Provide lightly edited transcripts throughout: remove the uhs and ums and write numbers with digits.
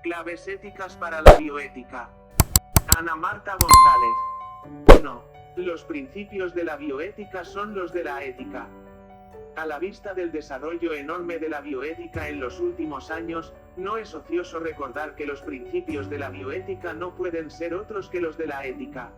Claves éticas para la bioética. Ana Marta González. 1. Los principios de la bioética son los de la ética. A la vista del desarrollo enorme de la bioética en los últimos años, no es ocioso recordar que los principios de la bioética no pueden ser otros que los de la ética.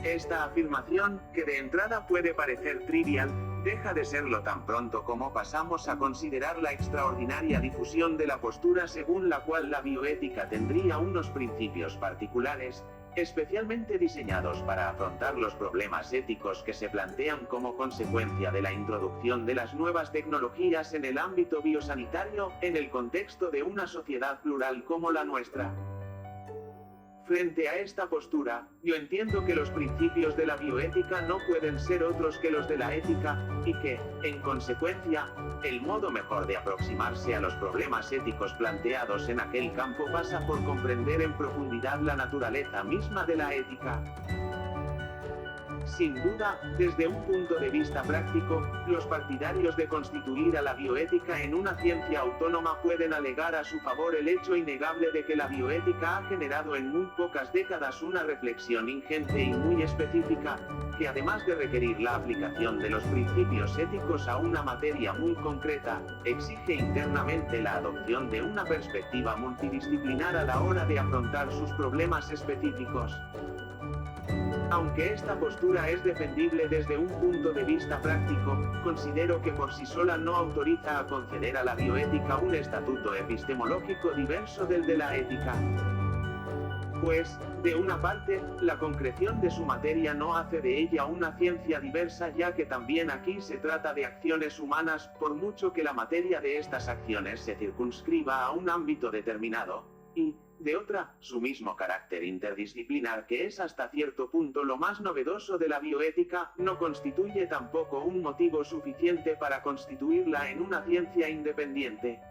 Esta afirmación, que de entrada puede parecer trivial, deja de serlo tan pronto como pasamos a considerar la extraordinaria difusión de la postura según la cual la bioética tendría unos principios particulares, especialmente diseñados para afrontar los problemas éticos que se plantean como consecuencia de la introducción de las nuevas tecnologías en el ámbito biosanitario, en el contexto de una sociedad plural como la nuestra. Frente a esta postura, yo entiendo que los principios de la bioética no pueden ser otros que los de la ética, y que, en consecuencia, el modo mejor de aproximarse a los problemas éticos planteados en aquel campo pasa por comprender en profundidad la naturaleza misma de la ética. Sin duda, desde un punto de vista práctico, los partidarios de constituir a la bioética en una ciencia autónoma pueden alegar a su favor el hecho innegable de que la bioética ha generado en muy pocas décadas una reflexión ingente y muy específica, que además de requerir la aplicación de los principios éticos a una materia muy concreta, exige internamente la adopción de una perspectiva multidisciplinar a la hora de afrontar sus problemas específicos. Aunque esta postura es defendible desde un punto de vista práctico, considero que por sí sola no autoriza a conceder a la bioética un estatuto epistemológico diverso del de la ética. Pues, de una parte, la concreción de su materia no hace de ella una ciencia diversa, ya que también aquí se trata de acciones humanas, por mucho que la materia de estas acciones se circunscriba a un ámbito determinado, y, de otra, su mismo carácter interdisciplinar, que es hasta cierto punto lo más novedoso de la bioética, no constituye tampoco un motivo suficiente para constituirla en una ciencia independiente.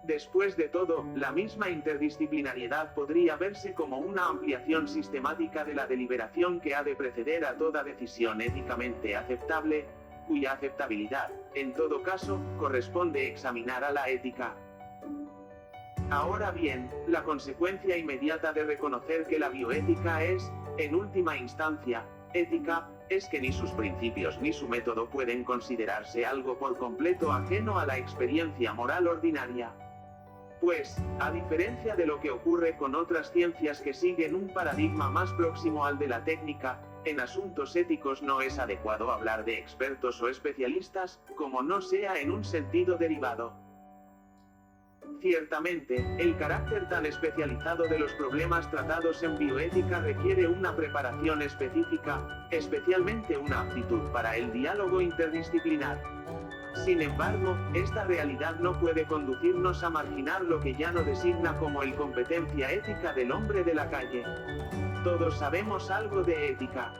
Después de todo, la misma interdisciplinariedad podría verse como una ampliación sistemática de la deliberación que ha de preceder a toda decisión éticamente aceptable, cuya aceptabilidad, en todo caso, corresponde examinar a la ética. Ahora bien, la consecuencia inmediata de reconocer que la bioética es, en última instancia, ética, es que ni sus principios ni su método pueden considerarse algo por completo ajeno a la experiencia moral ordinaria. Pues, a diferencia de lo que ocurre con otras ciencias que siguen un paradigma más próximo al de la técnica, en asuntos éticos no es adecuado hablar de expertos o especialistas, como no sea en un sentido derivado. Ciertamente, el carácter tan especializado de los problemas tratados en bioética requiere una preparación específica, especialmente una aptitud para el diálogo interdisciplinar. Sin embargo, esta realidad no puede conducirnos a marginar lo que Llano designa como el competencia ética del hombre de la calle. Todos sabemos algo de ética.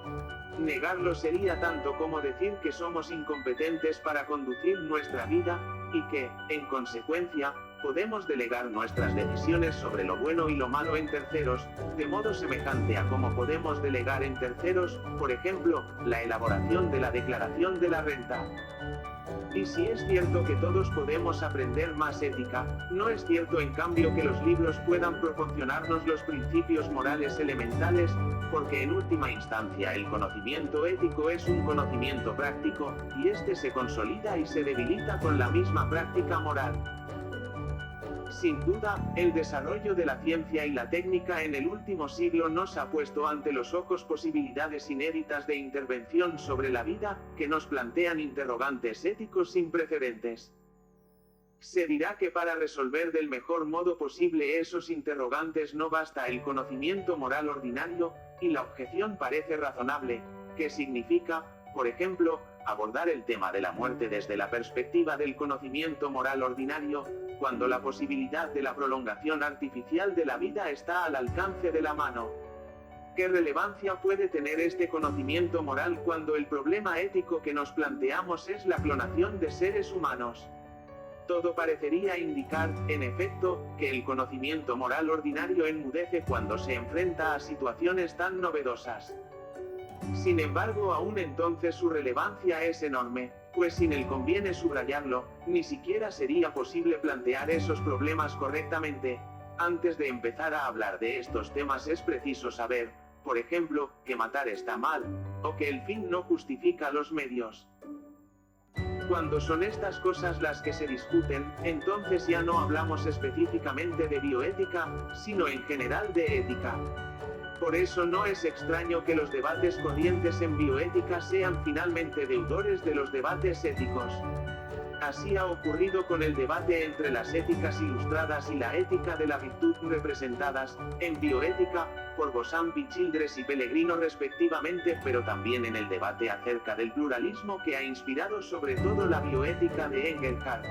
Negarlo sería tanto como decir que somos incompetentes para conducir nuestra vida, y que, en consecuencia, podemos delegar nuestras decisiones sobre lo bueno y lo malo en terceros, de modo semejante a como podemos delegar en terceros, por ejemplo, la elaboración de la declaración de la renta. Y si es cierto que todos podemos aprender más ética, no es cierto en cambio que los libros puedan proporcionarnos los principios morales elementales, porque en última instancia el conocimiento ético es un conocimiento práctico, y este se consolida y se debilita con la misma práctica moral. Sin duda, el desarrollo de la ciencia y la técnica en el último siglo nos ha puesto ante los ojos posibilidades inéditas de intervención sobre la vida, que nos plantean interrogantes éticos sin precedentes. Se dirá que para resolver del mejor modo posible esos interrogantes no basta el conocimiento moral ordinario, y la objeción parece razonable, que significa, por ejemplo, abordar el tema de la muerte desde la perspectiva del conocimiento moral ordinario, cuando la posibilidad de la prolongación artificial de la vida está al alcance de la mano. ¿Qué relevancia puede tener este conocimiento moral cuando el problema ético que nos planteamos es la clonación de seres humanos? Todo parecería indicar, en efecto, que el conocimiento moral ordinario enmudece cuando se enfrenta a situaciones tan novedosas. Sin embargo, aún entonces su relevancia es enorme, pues sin él conviene subrayarlo, ni siquiera sería posible plantear esos problemas correctamente. Antes de empezar a hablar de estos temas es preciso saber, por ejemplo, que matar está mal, o que el fin no justifica los medios. Cuando son estas cosas las que se discuten, entonces ya no hablamos específicamente de bioética, sino en general de ética. Por eso no es extraño que los debates corrientes en bioética sean finalmente deudores de los debates éticos. Así ha ocurrido con el debate entre las éticas ilustradas y la ética de la virtud representadas, en bioética, por Bosanti, Childress y Pellegrino respectivamente, pero también en el debate acerca del pluralismo que ha inspirado sobre todo la bioética de Engelhardt.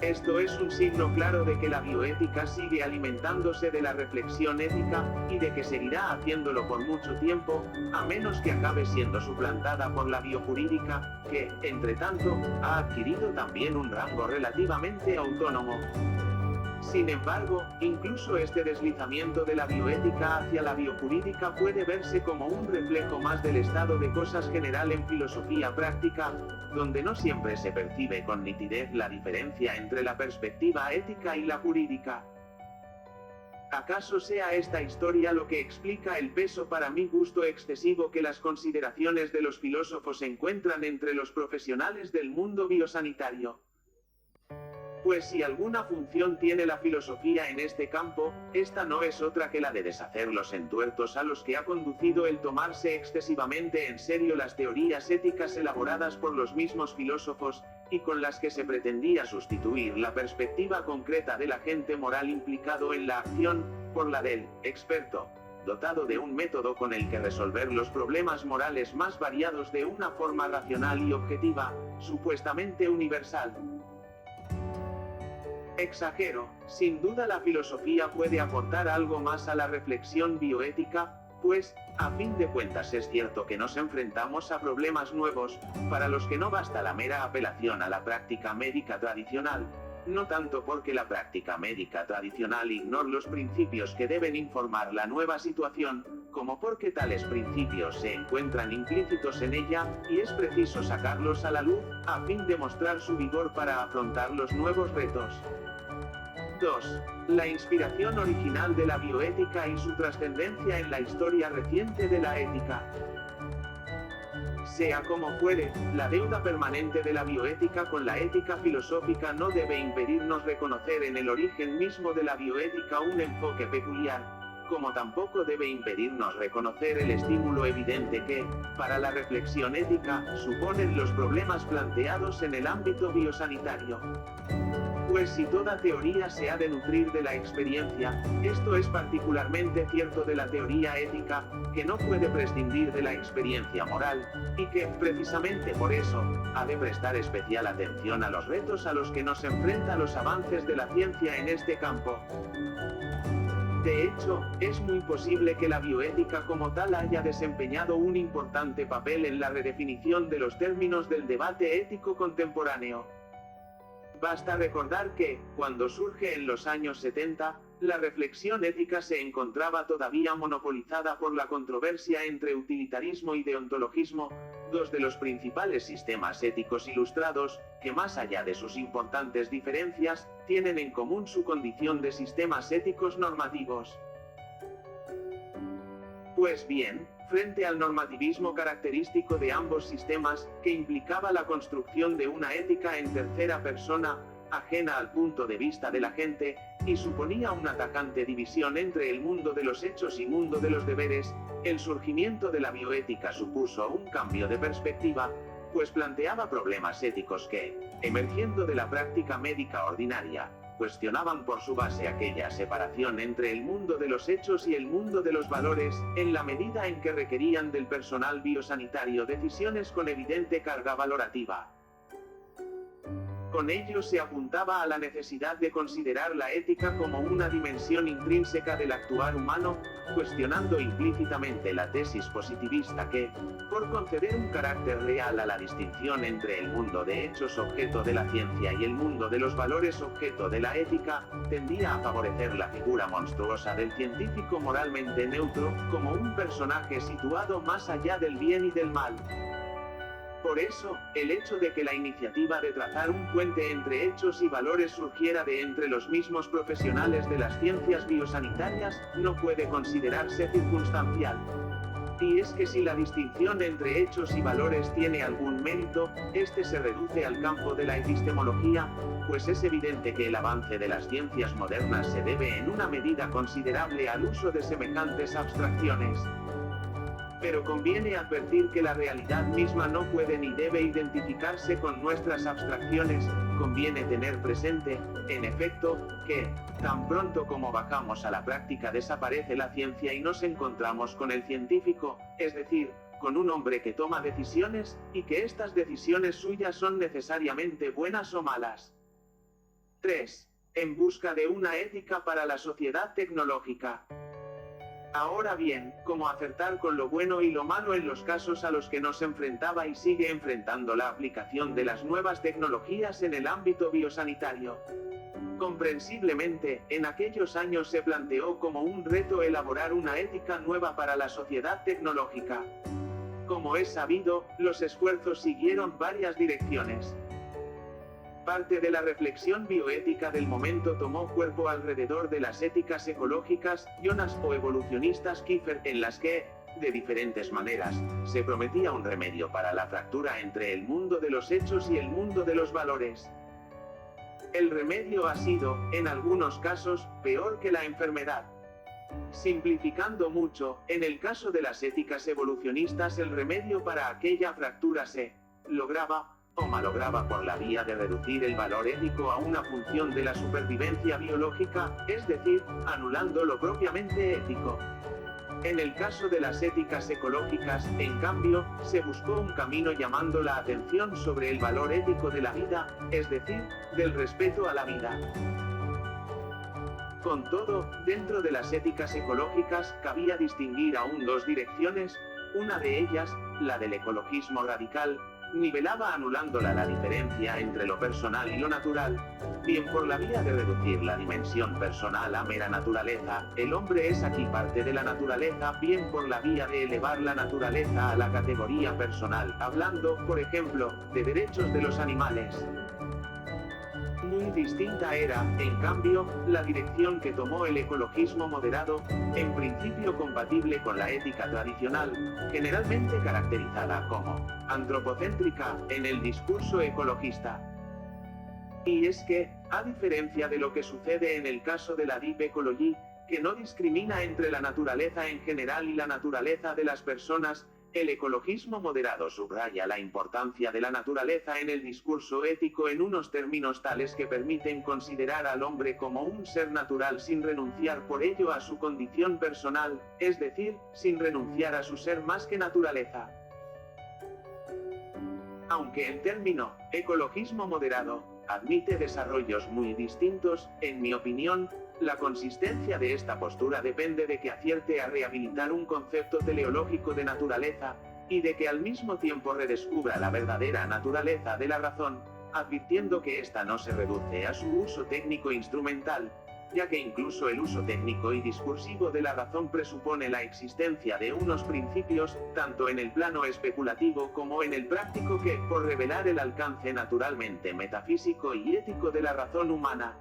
Esto es un signo claro de que la bioética sigue alimentándose de la reflexión ética, y de que seguirá haciéndolo por mucho tiempo, a menos que acabe siendo suplantada por la biojurídica, que, entre tanto, ha adquirido también un rango relativamente autónomo. Sin embargo, incluso este deslizamiento de la bioética hacia la biojurídica puede verse como un reflejo más del estado de cosas general en filosofía práctica, donde no siempre se percibe con nitidez la diferencia entre la perspectiva ética y la jurídica. ¿Acaso sea esta historia lo que explica el peso para mi gusto excesivo que las consideraciones de los filósofos encuentran entre los profesionales del mundo biosanitario? Pues si alguna función tiene la filosofía en este campo, esta no es otra que la de deshacer los entuertos a los que ha conducido el tomarse excesivamente en serio las teorías éticas elaboradas por los mismos filósofos, y con las que se pretendía sustituir la perspectiva concreta del agente moral implicado en la acción, por la del experto, dotado de un método con el que resolver los problemas morales más variados de una forma racional y objetiva, supuestamente universal. Exagero, sin duda la filosofía puede aportar algo más a la reflexión bioética, pues, a fin de cuentas es cierto que nos enfrentamos a problemas nuevos, para los que no basta la mera apelación a la práctica médica tradicional, no tanto porque la práctica médica tradicional ignore los principios que deben informar la nueva situación, como porque tales principios se encuentran implícitos en ella, y es preciso sacarlos a la luz, a fin de mostrar su vigor para afrontar los nuevos retos. 2. La inspiración original de la bioética y su trascendencia en la historia reciente de la ética. Sea como fuere, la deuda permanente de la bioética con la ética filosófica no debe impedirnos reconocer en el origen mismo de la bioética un enfoque peculiar, como tampoco debe impedirnos reconocer el estímulo evidente que, para la reflexión ética, suponen los problemas planteados en el ámbito biosanitario. Pues si toda teoría se ha de nutrir de la experiencia, esto es particularmente cierto de la teoría ética, que no puede prescindir de la experiencia moral, y que, precisamente por eso, ha de prestar especial atención a los retos a los que nos enfrentan los avances de la ciencia en este campo. De hecho, es muy posible que la bioética como tal haya desempeñado un importante papel en la redefinición de los términos del debate ético contemporáneo. Basta recordar que, cuando surge en los años 70, la reflexión ética se encontraba todavía monopolizada por la controversia entre utilitarismo y deontologismo, dos de los principales sistemas éticos ilustrados, que más allá de sus importantes diferencias, tienen en común su condición de sistemas éticos normativos. Pues bien, frente al normativismo característico de ambos sistemas, que implicaba la construcción de una ética en tercera persona, ajena al punto de vista de la gente, y suponía una atacante división entre el mundo de los hechos y mundo de los deberes, el surgimiento de la bioética supuso un cambio de perspectiva, pues planteaba problemas éticos que, emergiendo de la práctica médica ordinaria, cuestionaban por su base aquella separación entre el mundo de los hechos y el mundo de los valores, en la medida en que requerían del personal biosanitario decisiones con evidente carga valorativa. Con ello se apuntaba a la necesidad de considerar la ética como una dimensión intrínseca del actuar humano, cuestionando implícitamente la tesis positivista que, por conceder un carácter real a la distinción entre el mundo de hechos objeto de la ciencia y el mundo de los valores objeto de la ética, tendía a favorecer la figura monstruosa del científico moralmente neutro, como un personaje situado más allá del bien y del mal. Por eso, el hecho de que la iniciativa de trazar un puente entre hechos y valores surgiera de entre los mismos profesionales de las ciencias biosanitarias, no puede considerarse circunstancial. Y es que si la distinción entre hechos y valores tiene algún mérito, este se reduce al campo de la epistemología, pues es evidente que el avance de las ciencias modernas se debe en una medida considerable al uso de semejantes abstracciones. Pero conviene advertir que la realidad misma no puede ni debe identificarse con nuestras abstracciones, conviene tener presente, en efecto, que, tan pronto como bajamos a la práctica desaparece la ciencia y nos encontramos con el científico, es decir, con un hombre que toma decisiones, y que estas decisiones suyas son necesariamente buenas o malas. 3. En busca de una ética para la sociedad tecnológica. Ahora bien, ¿cómo acertar con lo bueno y lo malo en los casos a los que nos enfrentaba y sigue enfrentando la aplicación de las nuevas tecnologías en el ámbito biosanitario? Comprensiblemente, en aquellos años se planteó como un reto elaborar una ética nueva para la sociedad tecnológica. Como es sabido, los esfuerzos siguieron varias direcciones. Parte de la reflexión bioética del momento tomó cuerpo alrededor de las éticas ecológicas, ionas o evolucionistas Kiefer, en las que, de diferentes maneras, se prometía un remedio para la fractura entre el mundo de los hechos y el mundo de los valores. El remedio ha sido, en algunos casos, peor que la enfermedad. Simplificando mucho, en el caso de las éticas evolucionistas el remedio para aquella fractura se lograba, o malograba por la vía de reducir el valor ético a una función de la supervivencia biológica, es decir, anulando lo propiamente ético. En el caso de las éticas ecológicas, en cambio, se buscó un camino llamando la atención sobre el valor ético de la vida, es decir, del respeto a la vida. Con todo, dentro de las éticas ecológicas, cabía distinguir aún dos direcciones, una de ellas, la del ecologismo radical, nivelaba anulándola la diferencia entre lo personal y lo natural, bien por la vía de reducir la dimensión personal a mera naturaleza, el hombre es aquí parte de la naturaleza, bien por la vía de elevar la naturaleza a la categoría personal, hablando, por ejemplo, de derechos de los animales. Muy distinta era, en cambio, la dirección que tomó el ecologismo moderado, en principio compatible con la ética tradicional, generalmente caracterizada como antropocéntrica en el discurso ecologista. Y es que, a diferencia de lo que sucede en el caso de la Deep Ecology, que no discrimina entre la naturaleza en general y la naturaleza de las personas, el ecologismo moderado subraya la importancia de la naturaleza en el discurso ético en unos términos tales que permiten considerar al hombre como un ser natural sin renunciar por ello a su condición personal, es decir, sin renunciar a su ser más que naturaleza. Aunque el término ecologismo moderado admite desarrollos muy distintos, en mi opinión, la consistencia de esta postura depende de que acierte a rehabilitar un concepto teleológico de naturaleza, y de que al mismo tiempo redescubra la verdadera naturaleza de la razón, advirtiendo que ésta no se reduce a su uso técnico instrumental, ya que incluso el uso técnico y discursivo de la razón presupone la existencia de unos principios, tanto en el plano especulativo como en el práctico que, por revelar el alcance naturalmente metafísico y ético de la razón humana,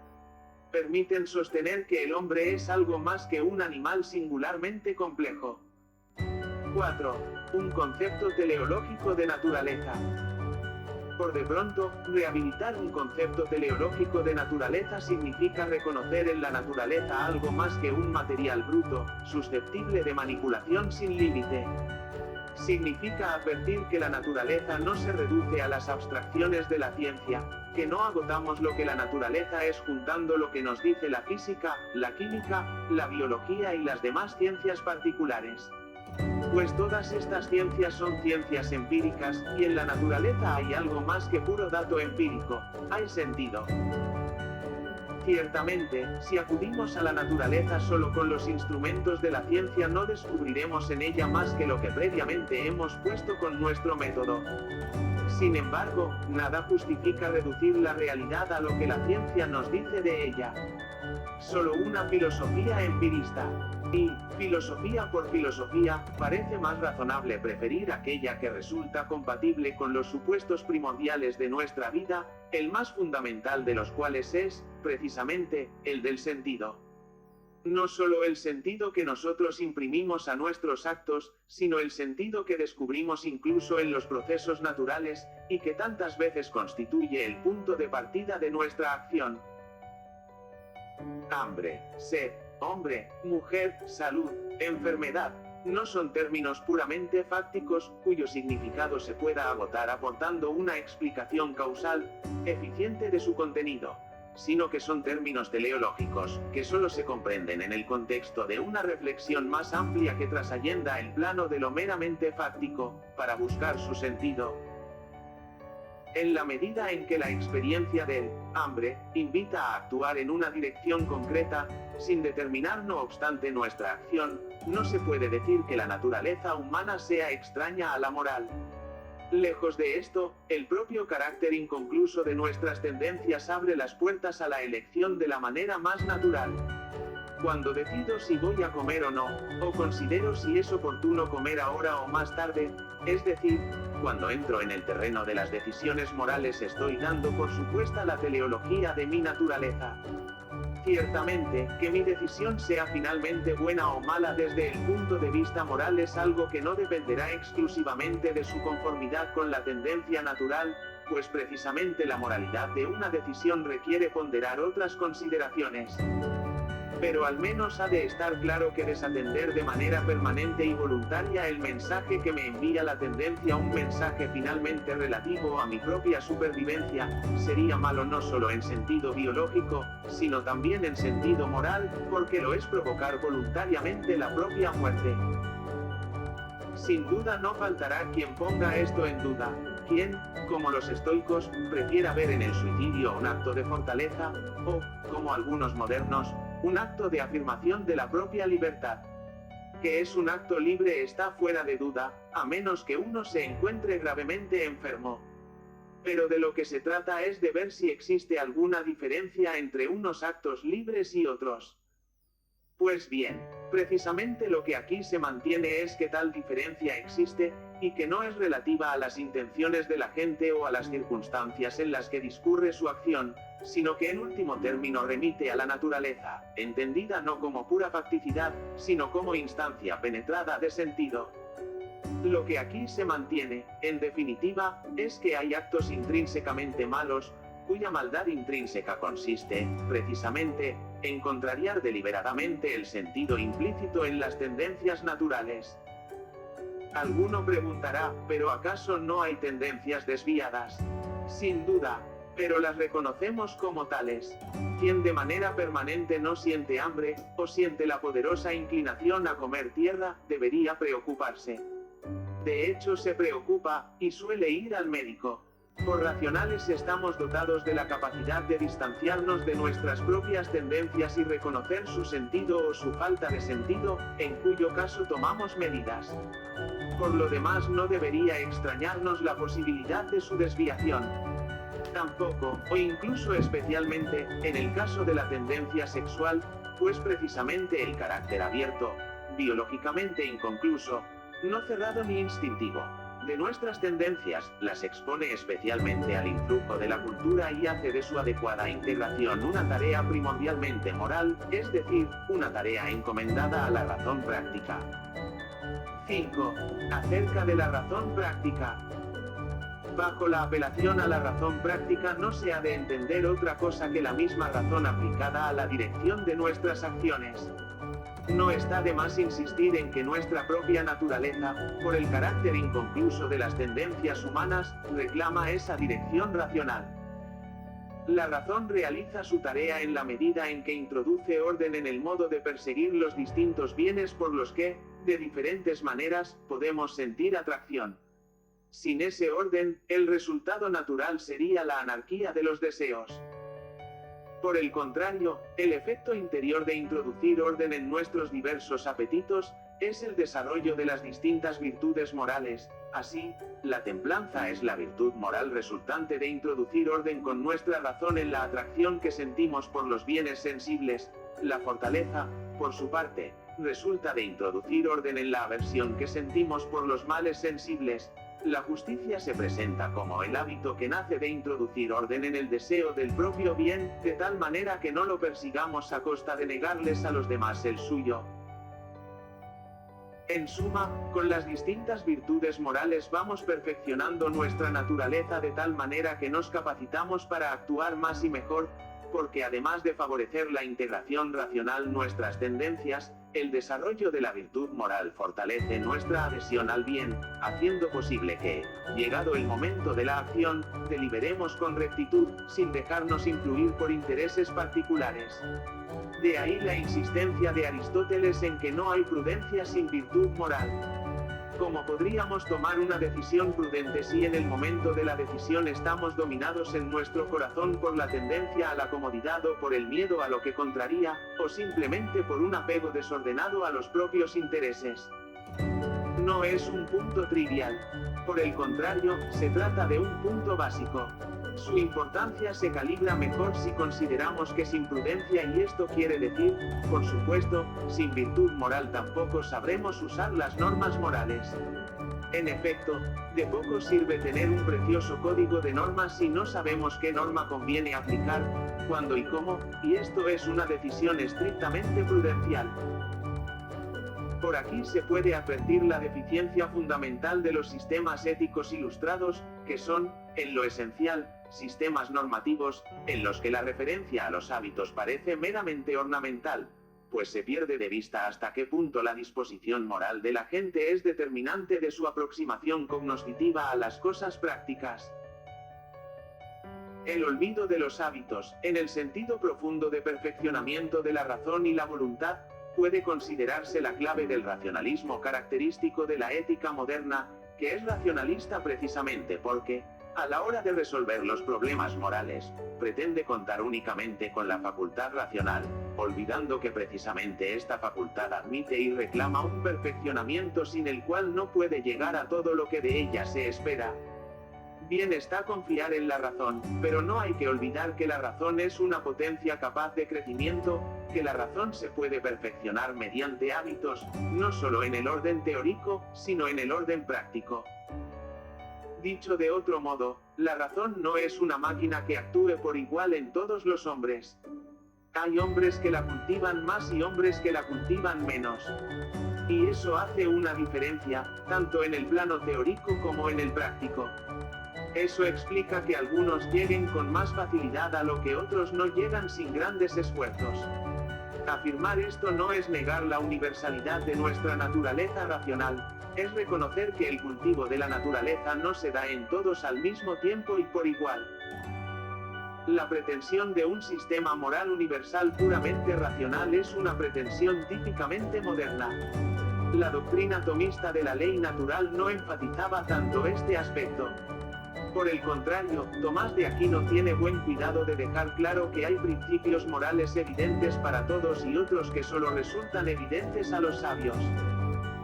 permiten sostener que el hombre es algo más que un animal singularmente complejo. 4. Un concepto teleológico de naturaleza. Por de pronto, rehabilitar un concepto teleológico de naturaleza significa reconocer en la naturaleza algo más que un material bruto, susceptible de manipulación sin límite. Significa advertir que la naturaleza no se reduce a las abstracciones de la ciencia, que no agotamos lo que la naturaleza es juntando lo que nos dice la física, la química, la biología y las demás ciencias particulares. Pues todas estas ciencias son ciencias empíricas, y en la naturaleza hay algo más que puro dato empírico, hay sentido. Ciertamente, si acudimos a la naturaleza solo con los instrumentos de la ciencia no descubriremos en ella más que lo que previamente hemos puesto con nuestro método. Sin embargo, nada justifica reducir la realidad a lo que la ciencia nos dice de ella. Solo una filosofía empirista. Y, filosofía por filosofía, parece más razonable preferir aquella que resulta compatible con los supuestos primordiales de nuestra vida, el más fundamental de los cuales es, precisamente, el del sentido. No solo el sentido que nosotros imprimimos a nuestros actos, sino el sentido que descubrimos incluso en los procesos naturales, y que tantas veces constituye el punto de partida de nuestra acción. Hambre, sed, hombre, mujer, salud, enfermedad, no son términos puramente fácticos, cuyo significado se pueda agotar aportando una explicación causal, eficiente de su contenido, sino que son términos teleológicos, que solo se comprenden en el contexto de una reflexión más amplia que trascienda el plano de lo meramente fáctico, para buscar su sentido. En la medida en que la experiencia del hambre invita a actuar en una dirección concreta, sin determinar no obstante nuestra acción, no se puede decir que la naturaleza humana sea extraña a la moral. Lejos de esto, el propio carácter inconcluso de nuestras tendencias abre las puertas a la elección de la manera más natural. Cuando decido si voy a comer o no, o considero si es oportuno comer ahora o más tarde, es decir, cuando entro en el terreno de las decisiones morales estoy dando por supuesta la teleología de mi naturaleza. Ciertamente, que mi decisión sea finalmente buena o mala desde el punto de vista moral es algo que no dependerá exclusivamente de su conformidad con la tendencia natural, pues precisamente la moralidad de una decisión requiere ponderar otras consideraciones. Pero al menos ha de estar claro que desatender de manera permanente y voluntaria el mensaje que me envía la tendencia, un mensaje finalmente relativo a mi propia supervivencia, sería malo no solo en sentido biológico, sino también en sentido moral, porque lo es provocar voluntariamente la propia muerte. Sin duda no faltará quien ponga esto en duda, quien, como los estoicos, prefiera ver en el suicidio un acto de fortaleza, o, como algunos modernos, un acto de afirmación de la propia libertad. Que es un acto libre está fuera de duda, a menos que uno se encuentre gravemente enfermo. Pero de lo que se trata es de ver si existe alguna diferencia entre unos actos libres y otros. Pues bien, precisamente lo que aquí se mantiene es que tal diferencia existe, y que no es relativa a las intenciones de la gente o a las circunstancias en las que discurre su acción, sino que en último término remite a la naturaleza, entendida no como pura facticidad, sino como instancia penetrada de sentido. Lo que aquí se mantiene, en definitiva, es que hay actos intrínsecamente malos, cuya maldad intrínseca consiste, precisamente, en contrariar deliberadamente el sentido implícito en las tendencias naturales. Alguno preguntará, ¿pero acaso no hay tendencias desviadas? Sin duda, pero las reconocemos como tales. Quien de manera permanente no siente hambre, o siente la poderosa inclinación a comer tierra, debería preocuparse. De hecho se preocupa, y suele ir al médico. Por racionales estamos dotados de la capacidad de distanciarnos de nuestras propias tendencias y reconocer su sentido o su falta de sentido, en cuyo caso tomamos medidas. Por lo demás no debería extrañarnos la posibilidad de su desviación. Tampoco, o incluso especialmente, en el caso de la tendencia sexual, pues precisamente el carácter abierto, biológicamente inconcluso, no cerrado ni instintivo, de nuestras tendencias, las expone especialmente al influjo de la cultura y hace de su adecuada integración una tarea primordialmente moral, es decir, una tarea encomendada a la razón práctica. 5. Acerca de la razón práctica. Bajo la apelación a la razón práctica no se ha de entender otra cosa que la misma razón aplicada a la dirección de nuestras acciones. No está de más insistir en que nuestra propia naturaleza, por el carácter inconcluso de las tendencias humanas, reclama esa dirección racional. La razón realiza su tarea en la medida en que introduce orden en el modo de perseguir los distintos bienes por los que, de diferentes maneras, podemos sentir atracción. Sin ese orden, el resultado natural sería la anarquía de los deseos. Por el contrario, el efecto interior de introducir orden en nuestros diversos apetitos, es el desarrollo de las distintas virtudes morales, Así, la templanza es la virtud moral resultante de introducir orden con nuestra razón en la atracción que sentimos por los bienes sensibles. La fortaleza, por su parte, resulta de introducir orden en la aversión que sentimos por los males sensibles. La justicia se presenta como el hábito que nace de introducir orden en el deseo del propio bien, de tal manera que no lo persigamos a costa de negarles a los demás el suyo. En suma, con las distintas virtudes morales vamos perfeccionando nuestra naturaleza de tal manera que nos capacitamos para actuar más y mejor, porque además de favorecer la integración racional nuestras tendencias, el desarrollo de la virtud moral fortalece nuestra adhesión al bien, haciendo posible que, llegado el momento de la acción, deliberemos con rectitud, sin dejarnos influir por intereses particulares. De ahí la insistencia de Aristóteles en que no hay prudencia sin virtud moral. ¿Cómo podríamos tomar una decisión prudente si en el momento de la decisión estamos dominados en nuestro corazón por la tendencia a la comodidad o por el miedo a lo que contraría, o simplemente por un apego desordenado a los propios intereses? No es un punto trivial. Por el contrario, se trata de un punto básico. Su importancia se calibra mejor si consideramos que sin prudencia, y esto quiere decir, por supuesto, sin virtud moral, tampoco sabremos usar las normas morales. En efecto, de poco sirve tener un precioso código de normas si no sabemos qué norma conviene aplicar, cuándo y cómo, y esto es una decisión estrictamente prudencial. Por aquí se puede advertir la deficiencia fundamental de los sistemas éticos ilustrados, que son, en lo esencial, sistemas normativos, en los que la referencia a los hábitos parece meramente ornamental, pues se pierde de vista hasta qué punto la disposición moral de la gente es determinante de su aproximación cognoscitiva a las cosas prácticas. El olvido de los hábitos, en el sentido profundo de perfeccionamiento de la razón y la voluntad, puede considerarse la clave del racionalismo característico de la ética moderna, que es racionalista precisamente porque, a la hora de resolver los problemas morales, pretende contar únicamente con la facultad racional, olvidando que precisamente esta facultad admite y reclama un perfeccionamiento sin el cual no puede llegar a todo lo que de ella se espera. Bien está confiar en la razón, pero no hay que olvidar que la razón es una potencia capaz de crecimiento, que la razón se puede perfeccionar mediante hábitos, no solo en el orden teórico, sino en el orden práctico. Dicho de otro modo, la razón no es una máquina que actúe por igual en todos los hombres. Hay hombres que la cultivan más y hombres que la cultivan menos. Y eso hace una diferencia, tanto en el plano teórico como en el práctico. Eso explica que algunos lleguen con más facilidad a lo que otros no llegan sin grandes esfuerzos. Afirmar esto no es negar la universalidad de nuestra naturaleza racional, es reconocer que el cultivo de la naturaleza no se da en todos al mismo tiempo y por igual. La pretensión de un sistema moral universal puramente racional es una pretensión típicamente moderna. La doctrina tomista de la ley natural no enfatizaba tanto este aspecto. Por el contrario, Tomás de Aquino tiene buen cuidado de dejar claro que hay principios morales evidentes para todos y otros que solo resultan evidentes a los sabios.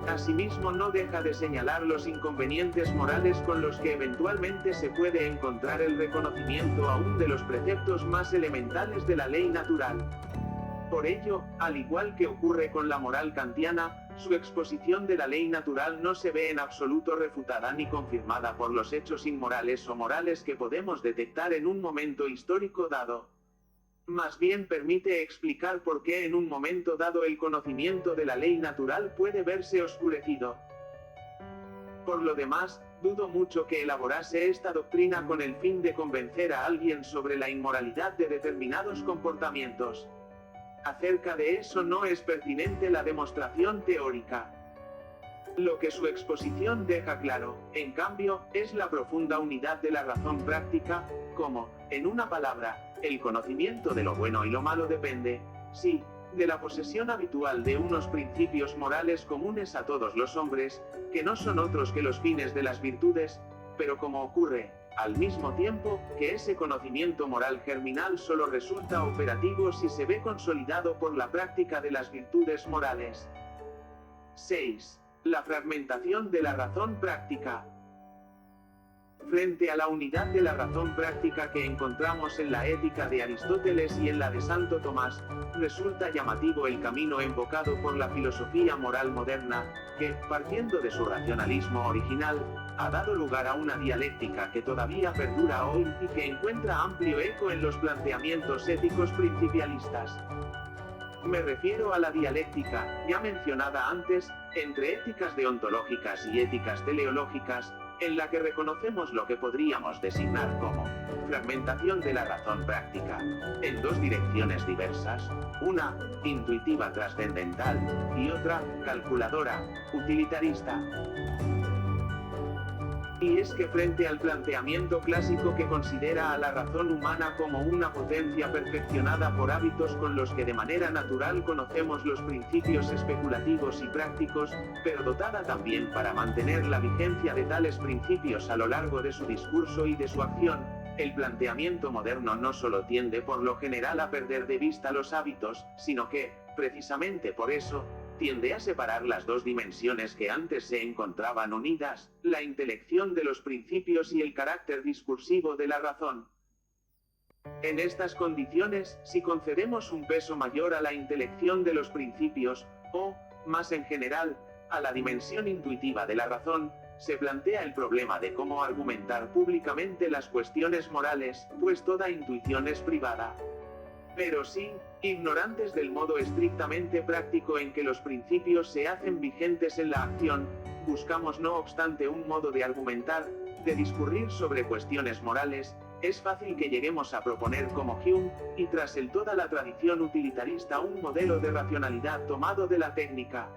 Asimismo, no deja de señalar los inconvenientes morales con los que eventualmente se puede encontrar el reconocimiento aún de los preceptos más elementales de la ley natural. Por ello, al igual que ocurre con la moral kantiana, su exposición de la ley natural no se ve en absoluto refutada ni confirmada por los hechos inmorales o morales que podemos detectar en un momento histórico dado. Más bien permite explicar por qué en un momento dado el conocimiento de la ley natural puede verse oscurecido. Por lo demás, dudo mucho que elaborase esta doctrina con el fin de convencer a alguien sobre la inmoralidad de determinados comportamientos. Acerca de eso no es pertinente la demostración teórica. Lo que su exposición deja claro, en cambio, es la profunda unidad de la razón práctica, como, en una palabra, el conocimiento de lo bueno y lo malo depende, sí, de la posesión habitual de unos principios morales comunes a todos los hombres, que no son otros que los fines de las virtudes, pero como ocurre, al mismo tiempo, que ese conocimiento moral germinal solo resulta operativo si se ve consolidado por la práctica de las virtudes morales. 6. La fragmentación de la razón práctica. Frente a la unidad de la razón práctica que encontramos en la ética de Aristóteles y en la de Santo Tomás, resulta llamativo el camino invocado por la filosofía moral moderna, que, partiendo de su racionalismo original, ha dado lugar a una dialéctica que todavía perdura hoy y que encuentra amplio eco en los planteamientos éticos principialistas. Me refiero a la dialéctica, ya mencionada antes, entre éticas deontológicas y éticas teleológicas, en la que reconocemos lo que podríamos designar como fragmentación de la razón práctica, en dos direcciones diversas, una, intuitiva trascendental, y otra, calculadora, utilitarista. Y es que frente al planteamiento clásico que considera a la razón humana como una potencia perfeccionada por hábitos con los que de manera natural conocemos los principios especulativos y prácticos, pero dotada también para mantener la vigencia de tales principios a lo largo de su discurso y de su acción, el planteamiento moderno no solo tiende por lo general a perder de vista los hábitos, sino que, precisamente por eso, tiende a separar las dos dimensiones que antes se encontraban unidas, la intelección de los principios y el carácter discursivo de la razón. En estas condiciones, si concedemos un peso mayor a la intelección de los principios, o, más en general, a la dimensión intuitiva de la razón, se plantea el problema de cómo argumentar públicamente las cuestiones morales, pues toda intuición es privada. Pero sí, ignorantes del modo estrictamente práctico en que los principios se hacen vigentes en la acción, buscamos no obstante un modo de argumentar, de discurrir sobre cuestiones morales, es fácil que lleguemos a proponer como Hume, y tras él toda la tradición utilitarista un modelo de racionalidad tomado de la técnica.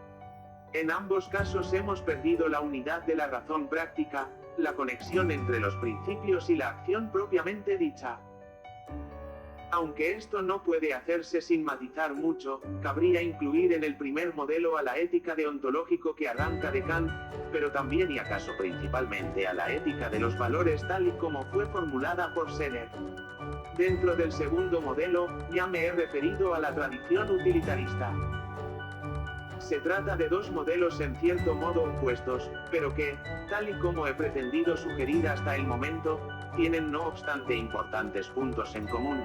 En ambos casos hemos perdido la unidad de la razón práctica, la conexión entre los principios y la acción propiamente dicha. Aunque esto no puede hacerse sin matizar mucho, cabría incluir en el primer modelo a la ética deontológico que arranca de Kant, pero también y acaso principalmente a la ética de los valores tal y como fue formulada por Seller. Dentro del segundo modelo, ya me he referido a la tradición utilitarista. Se trata de dos modelos en cierto modo opuestos, pero que, tal y como he pretendido sugerir hasta el momento, tienen no obstante importantes puntos en común.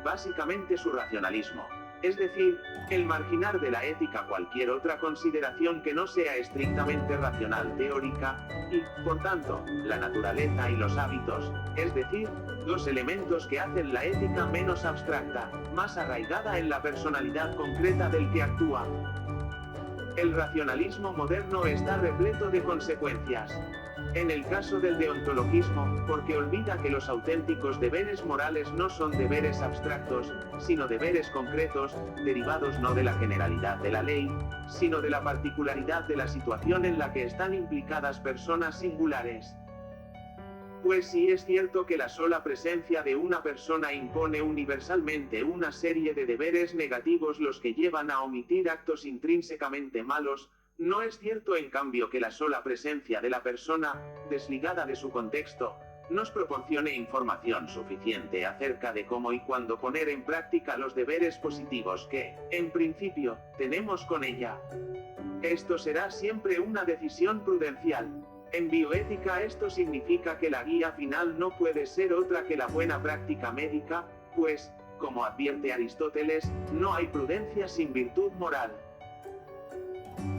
Básicamente su racionalismo, es decir, el marginar de la ética cualquier otra consideración que no sea estrictamente racional teórica, y, por tanto, la naturaleza y los hábitos, es decir, dos elementos que hacen la ética menos abstracta, más arraigada en la personalidad concreta del que actúa. El racionalismo moderno está repleto de consecuencias. En el caso del deontologismo, porque olvida que los auténticos deberes morales no son deberes abstractos, sino deberes concretos, derivados no de la generalidad de la ley, sino de la particularidad de la situación en la que están implicadas personas singulares. Pues sí es cierto que la sola presencia de una persona impone universalmente una serie de deberes negativos los que llevan a omitir actos intrínsecamente malos, no es cierto en cambio que la sola presencia de la persona, desligada de su contexto, nos proporcione información suficiente acerca de cómo y cuándo poner en práctica los deberes positivos que, en principio, tenemos con ella. Esto será siempre una decisión prudencial. En bioética esto significa que la guía final no puede ser otra que la buena práctica médica, pues, como advierte Aristóteles, no hay prudencia sin virtud moral.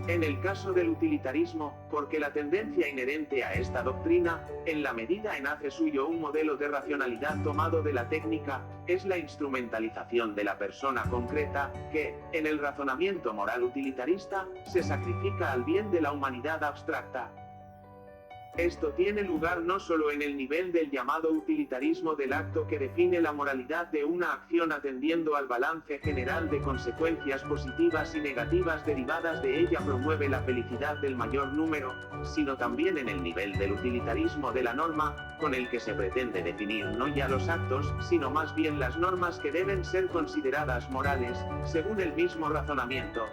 En el caso del utilitarismo, porque la tendencia inherente a esta doctrina, en la medida en hace suyo un modelo de racionalidad tomado de la técnica, es la instrumentalización de la persona concreta, que, en el razonamiento moral utilitarista, se sacrifica al bien de la humanidad abstracta. Esto tiene lugar no solo en el nivel del llamado utilitarismo del acto que define la moralidad de una acción atendiendo al balance general de consecuencias positivas y negativas derivadas de ella promueve la felicidad del mayor número, sino también en el nivel del utilitarismo de la norma, con el que se pretende definir no ya los actos, sino más bien las normas que deben ser consideradas morales, según el mismo razonamiento.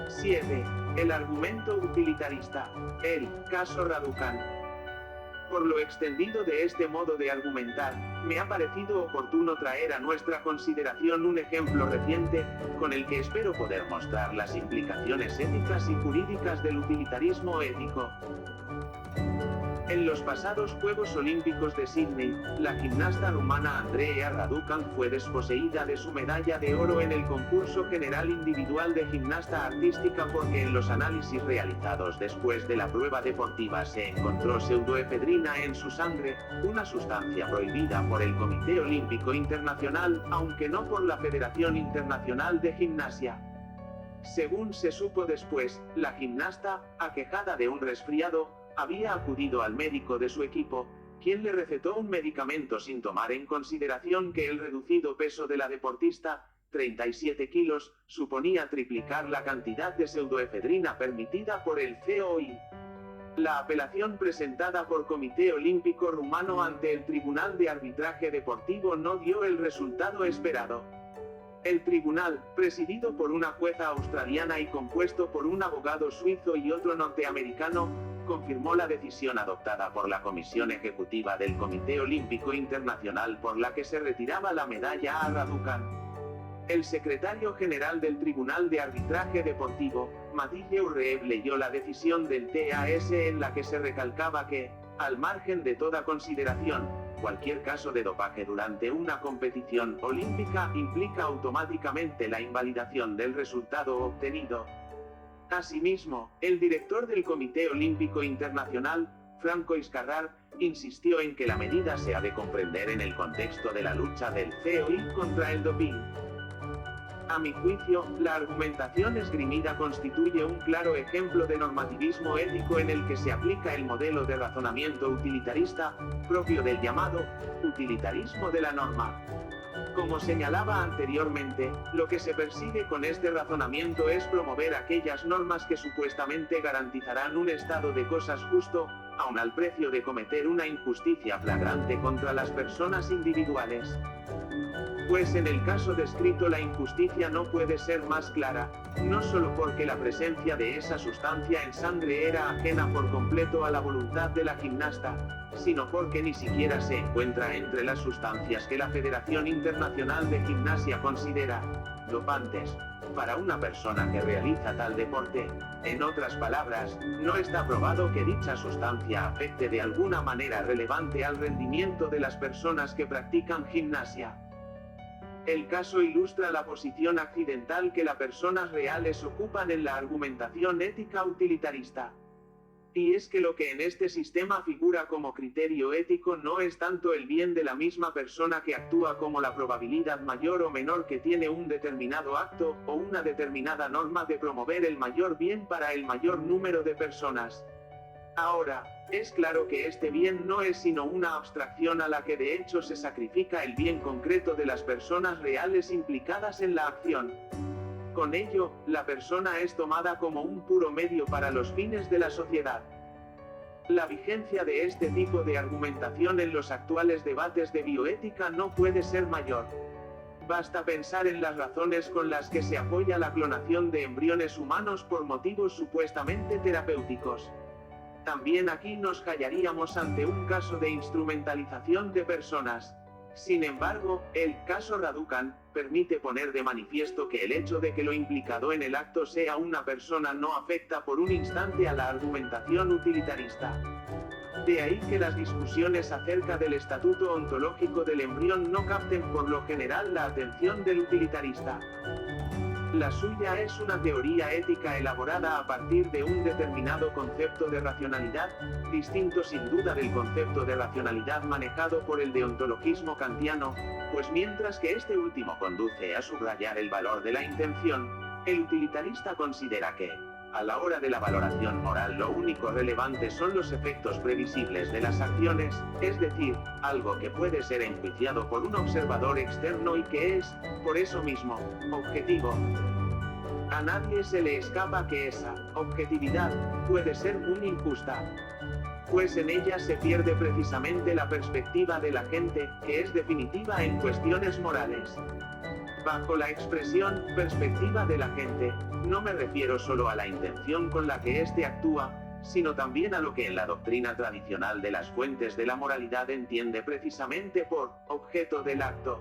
7. El argumento utilitarista. El caso Raducan. Por lo extendido de este modo de argumentar, me ha parecido oportuno traer a nuestra consideración un ejemplo reciente, con el que espero poder mostrar las implicaciones éticas y jurídicas del utilitarismo ético. En los pasados Juegos Olímpicos de Sydney, la gimnasta rumana Andrea Raducan fue desposeída de su medalla de oro en el concurso general individual de gimnasta artística porque en los análisis realizados después de la prueba deportiva se encontró pseudoefedrina en su sangre, una sustancia prohibida por el Comité Olímpico Internacional, aunque no por la Federación Internacional de Gimnasia. Según se supo después, la gimnasta, aquejada de un resfriado, había acudido al médico de su equipo, quien le recetó un medicamento sin tomar en consideración que el reducido peso de la deportista, 37 kilos, suponía triplicar la cantidad de pseudoefedrina permitida por el COI. La apelación presentada por Comité Olímpico Rumano ante el Tribunal de Arbitraje Deportivo no dio el resultado esperado. El tribunal, presidido por una jueza australiana y compuesto por un abogado suizo y otro norteamericano, confirmó la decisión adoptada por la Comisión Ejecutiva del Comité Olímpico Internacional por la que se retiraba la medalla a Raducan. El secretario general del Tribunal de Arbitraje Deportivo, Mathieu Reeb, leyó la decisión del TAS en la que se recalcaba que, al margen de toda consideración, cualquier caso de dopaje durante una competición olímpica implica automáticamente la invalidación del resultado obtenido. Asimismo, el director del Comité Olímpico Internacional, Franco Iscarrar, insistió en que la medida se ha de comprender en el contexto de la lucha del COI contra el doping. A mi juicio, la argumentación esgrimida constituye un claro ejemplo de normativismo ético en el que se aplica el modelo de razonamiento utilitarista, propio del llamado utilitarismo de la norma. Como señalaba anteriormente, lo que se persigue con este razonamiento es promover aquellas normas que supuestamente garantizarán un estado de cosas justo, aun al precio de cometer una injusticia flagrante contra las personas individuales. Pues en el caso descrito la injusticia no puede ser más clara, no solo porque la presencia de esa sustancia en sangre era ajena por completo a la voluntad de la gimnasta, sino porque ni siquiera se encuentra entre las sustancias que la Federación Internacional de Gimnasia considera dopantes para una persona que realiza tal deporte. En otras palabras, no está probado que dicha sustancia afecte de alguna manera relevante al rendimiento de las personas que practican gimnasia. El caso ilustra la posición accidental que las personas reales ocupan en la argumentación ética utilitarista. Y es que lo que en este sistema figura como criterio ético no es tanto el bien de la misma persona que actúa como la probabilidad mayor o menor que tiene un determinado acto, o una determinada norma de promover el mayor bien para el mayor número de personas. Ahora, es claro que este bien no es sino una abstracción a la que de hecho se sacrifica el bien concreto de las personas reales implicadas en la acción. Con ello, la persona es tomada como un puro medio para los fines de la sociedad. La vigencia de este tipo de argumentación en los actuales debates de bioética no puede ser mayor. Basta pensar en las razones con las que se apoya la clonación de embriones humanos por motivos supuestamente terapéuticos. También aquí nos hallaríamos ante un caso de instrumentalización de personas. Sin embargo, el caso Raducan permite poner de manifiesto que el hecho de que lo implicado en el acto sea una persona no afecta por un instante a la argumentación utilitarista. De ahí que las discusiones acerca del estatuto ontológico del embrión no capten por lo general la atención del utilitarista. La suya es una teoría ética elaborada a partir de un determinado concepto de racionalidad, distinto sin duda del concepto de racionalidad manejado por el deontologismo kantiano, pues mientras que este último conduce a subrayar el valor de la intención, el utilitarista considera que, a la hora de la valoración moral, lo único relevante son los efectos previsibles de las acciones, es decir, algo que puede ser enjuiciado por un observador externo y que es, por eso mismo, objetivo. A nadie se le escapa que esa objetividad puede ser muy injusta, pues en ella se pierde precisamente la perspectiva de la gente, que es definitiva en cuestiones morales. Bajo la expresión perspectiva de la gente, no me refiero solo a la intención con la que éste actúa, sino también a lo que en la doctrina tradicional de las fuentes de la moralidad entiende precisamente por objeto del acto.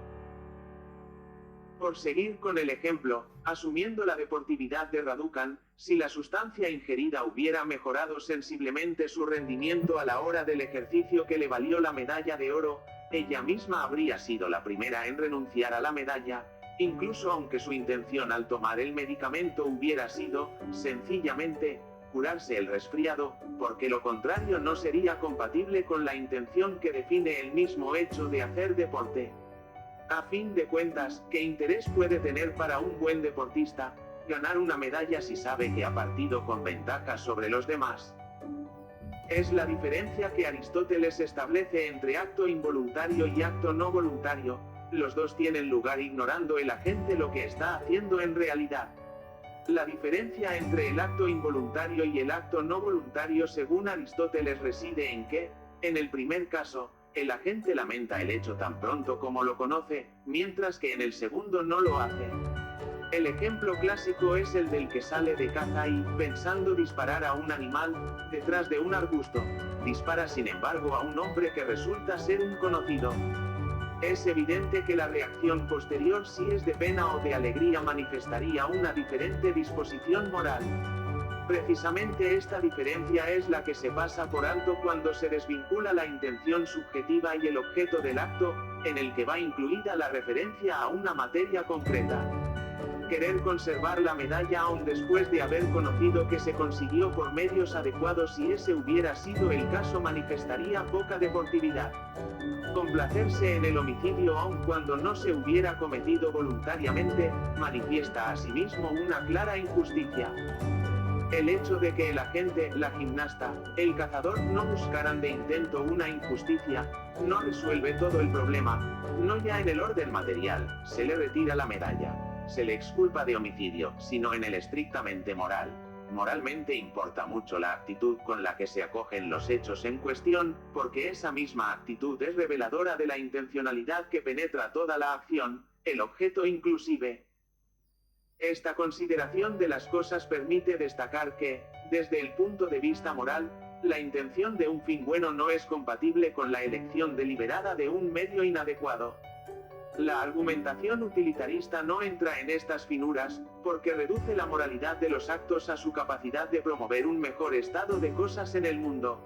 Por seguir con el ejemplo, asumiendo la deportividad de Raducan, Si la sustancia ingerida hubiera mejorado sensiblemente su rendimiento a la hora del ejercicio que le valió la medalla de oro, ella misma habría sido la primera en renunciar a la medalla, incluso aunque su intención al tomar el medicamento hubiera sido, sencillamente, curarse el resfriado, porque lo contrario no sería compatible con la intención que define el mismo hecho de hacer deporte. A fin de cuentas, ¿qué interés puede tener para un buen deportista ganar una medalla si sabe que ha partido con ventaja sobre los demás? Es la diferencia que Aristóteles establece entre acto involuntario y acto no voluntario. Los dos tienen lugar ignorando el agente lo que está haciendo en realidad. La diferencia entre el acto involuntario y el acto no voluntario según Aristóteles reside en que, en el primer caso, el agente lamenta el hecho tan pronto como lo conoce, mientras que en el segundo no lo hace. El ejemplo clásico es el del que sale de caza y, pensando disparar a un animal, detrás de un arbusto, dispara sin embargo a un hombre que resulta ser un conocido. Es evidente que la reacción posterior, si es de pena o de alegría, manifestaría una diferente disposición moral. Precisamente esta diferencia es la que se pasa por alto cuando se desvincula la intención subjetiva y el objeto del acto, en el que va incluida la referencia a una materia concreta. Querer conservar la medalla aún después de haber conocido que se consiguió por medios adecuados, si ese hubiera sido el caso, manifestaría poca deportividad. Complacerse en el homicidio aun cuando no se hubiera cometido voluntariamente, manifiesta asimismo una clara injusticia. El hecho de que el agente, la gimnasta, el cazador no buscaran de intento una injusticia, no resuelve todo el problema. No ya en el orden material, se le retira la medalla, se le exculpa de homicidio, sino en el estrictamente moral. Moralmente importa mucho la actitud con la que se acogen los hechos en cuestión, porque esa misma actitud es reveladora de la intencionalidad que penetra toda la acción, el objeto inclusive. Esta consideración de las cosas permite destacar que, desde el punto de vista moral, la intención de un fin bueno no es compatible con la elección deliberada de un medio inadecuado. La argumentación utilitarista no entra en estas finuras, porque reduce la moralidad de los actos a su capacidad de promover un mejor estado de cosas en el mundo.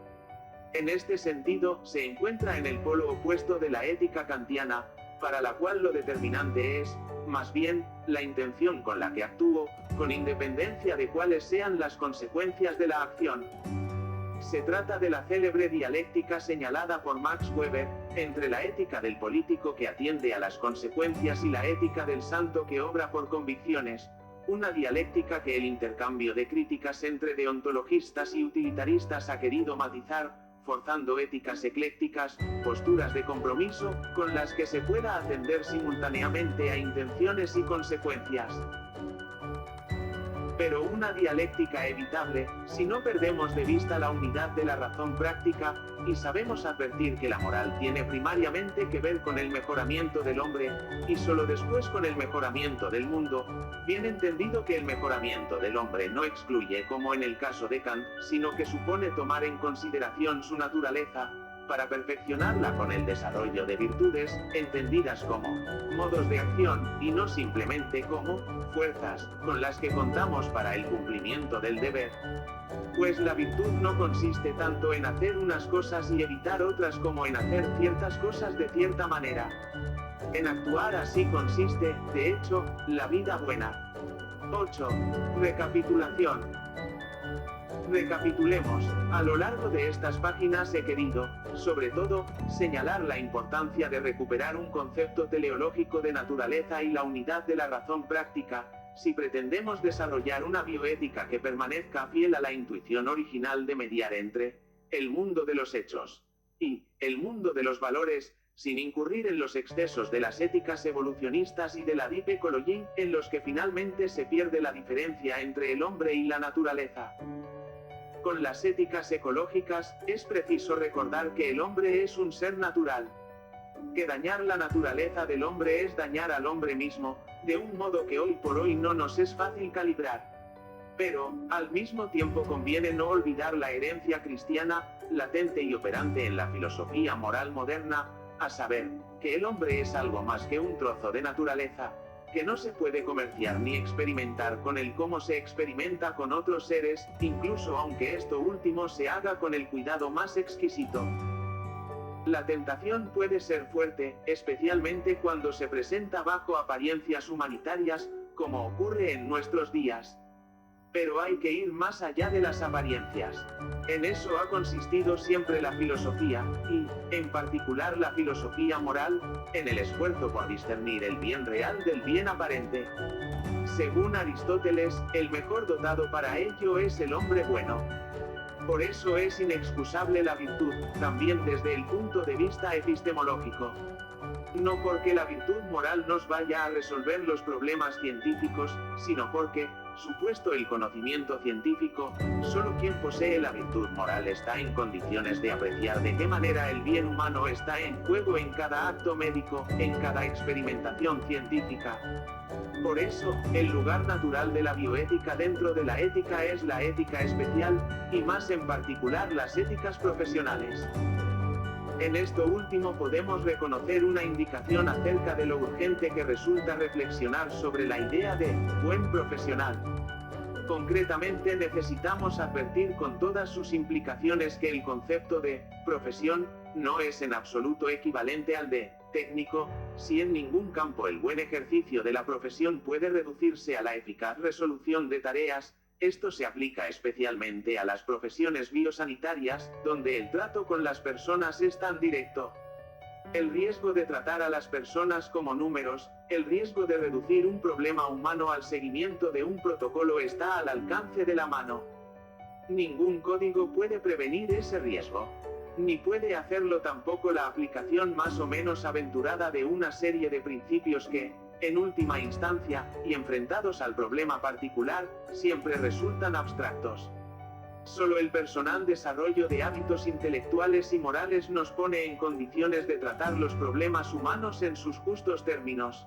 En este sentido, se encuentra en el polo opuesto de la ética kantiana, para la cual lo determinante es, más bien, la intención con la que actúo, con independencia de cuáles sean las consecuencias de la acción. Se trata de la célebre dialéctica señalada por Max Weber, entre la ética del político que atiende a las consecuencias y la ética del santo que obra por convicciones, una dialéctica que el intercambio de críticas entre deontologistas y utilitaristas ha querido matizar, forzando éticas eclécticas, posturas de compromiso, con las que se pueda atender simultáneamente a intenciones y consecuencias. Pero una dialéctica evitable, si no perdemos de vista la unidad de la razón práctica, y sabemos advertir que la moral tiene primariamente que ver con el mejoramiento del hombre, y solo después con el mejoramiento del mundo, bien entendido que el mejoramiento del hombre no excluye, como en el caso de Kant, sino que supone tomar en consideración su naturaleza, para perfeccionarla con el desarrollo de virtudes, entendidas como modos de acción, y no simplemente como fuerzas, con las que contamos para el cumplimiento del deber. Pues la virtud no consiste tanto en hacer unas cosas y evitar otras como en hacer ciertas cosas de cierta manera. En actuar así consiste, de hecho, la vida buena. 8. Recapitulación. Recapitulemos. A lo largo de estas páginas he querido, sobre todo, señalar la importancia de recuperar un concepto teleológico de naturaleza y la unidad de la razón práctica, si pretendemos desarrollar una bioética que permanezca fiel a la intuición original de mediar entre el mundo de los hechos y el mundo de los valores, sin incurrir en los excesos de las éticas evolucionistas y de la deep ecology, en los que finalmente se pierde la diferencia entre el hombre y la naturaleza. Con las éticas ecológicas, es preciso recordar que el hombre es un ser natural. Que dañar la naturaleza del hombre es dañar al hombre mismo, de un modo que hoy por hoy no nos es fácil calibrar. Pero, al mismo tiempo conviene no olvidar la herencia cristiana, latente y operante en la filosofía moral moderna, a saber, que el hombre es algo más que un trozo de naturaleza, que no se puede comerciar ni experimentar con él como se experimenta con otros seres, incluso aunque esto último se haga con el cuidado más exquisito. La tentación puede ser fuerte, especialmente cuando se presenta bajo apariencias humanitarias, como ocurre en nuestros días. Pero hay que ir más allá de las apariencias. En eso ha consistido siempre la filosofía, y, en particular la filosofía moral, en el esfuerzo por discernir el bien real del bien aparente. Según Aristóteles, el mejor dotado para ello es el hombre bueno. Por eso es inexcusable la virtud, también desde el punto de vista epistemológico. No porque la virtud moral nos vaya a resolver los problemas científicos, sino porque, supuesto el conocimiento científico, solo quien posee la virtud moral está en condiciones de apreciar de qué manera el bien humano está en juego en cada acto médico, en cada experimentación científica. Por eso, el lugar natural de la bioética dentro de la ética es la ética especial, y más en particular las éticas profesionales. En esto último podemos reconocer una indicación acerca de lo urgente que resulta reflexionar sobre la idea de buen profesional. Concretamente necesitamos advertir con todas sus implicaciones que el concepto de profesión no es en absoluto equivalente al de técnico, si en ningún campo el buen ejercicio de la profesión puede reducirse a la eficaz resolución de tareas. Esto se aplica especialmente a las profesiones biosanitarias, donde el trato con las personas es tan directo. El riesgo de tratar a las personas como números, el riesgo de reducir un problema humano al seguimiento de un protocolo está al alcance de la mano. Ningún código puede prevenir ese riesgo. Ni puede hacerlo tampoco la aplicación más o menos aventurada de una serie de principios que, en última instancia, y enfrentados al problema particular, siempre resultan abstractos. Solo el personal desarrollo de hábitos intelectuales y morales nos pone en condiciones de tratar los problemas humanos en sus justos términos.